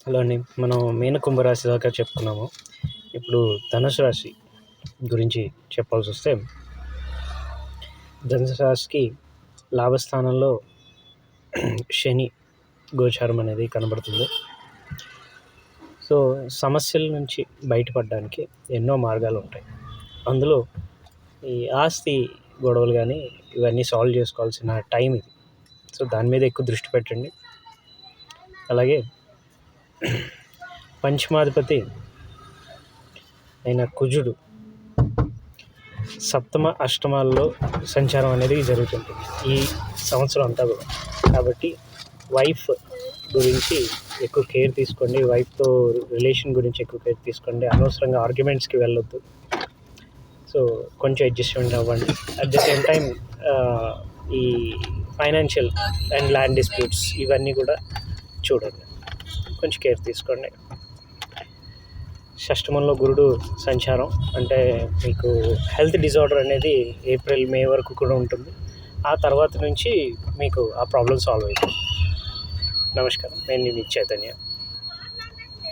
Hello అండి. మనం మీన కుంభరాశి దాకా చెప్పుకున్నాము. ఇప్పుడు ధనుసు రాశి గురించి చెప్పాల్సొస్తే, ధనుసు రాశికి లాభస్థానంలో శని గోచారం అనేది కనబడుతుంది. సో, సమస్యల నుంచి బయటపడడానికి ఎన్నో మార్గాలుంటాయి. అందులో ఈ ఆస్తి గొడవలు గానీ, ఇవన్నీ సాల్వ్ చేసుకోవాల్సిన టైం ఇది. సో, దాని మీద ఎక్కువ దృష్టి పెట్టండి. అలాగే పంచమాధిపతి అయిన కుజుడు సప్తమ అష్టమాల్లో సంచారం అనేది జరుగుతుంటుంది ఈ సంవత్సరం అంతా కూడా. కాబట్టి వైఫ్ గురించి ఎక్కువ కేర్ తీసుకోండి. వైఫ్తో రిలేషన్ గురించి ఎక్కువ కేర్ తీసుకోండి. అనవసరంగా ఆర్గ్యుమెంట్స్కి వెళ్ళొద్దు. సో, కొంచెం అడ్జస్ట్మెంట్ అవ్వండి. అట్ ద సేమ్ టైం ఈ ఫైనాన్షియల్ అండ్ ల్యాండ్ డిస్ప్యూట్స్ ఇవన్నీ కూడా చూడండి. కొంచెం కేర్ తీసుకోండి. షష్టమంలో గురుడు సంచారం అంటే మీకు హెల్త్ డిజార్డర్ అనేది ఏప్రిల్ మే వరకు కూడా ఉంటుంది. ఆ తర్వాత నుంచి మీకు ఆ ప్రాబ్లం సాల్వ్ అవుతుంది. నమస్కారం. నేను మీ చైతన్య.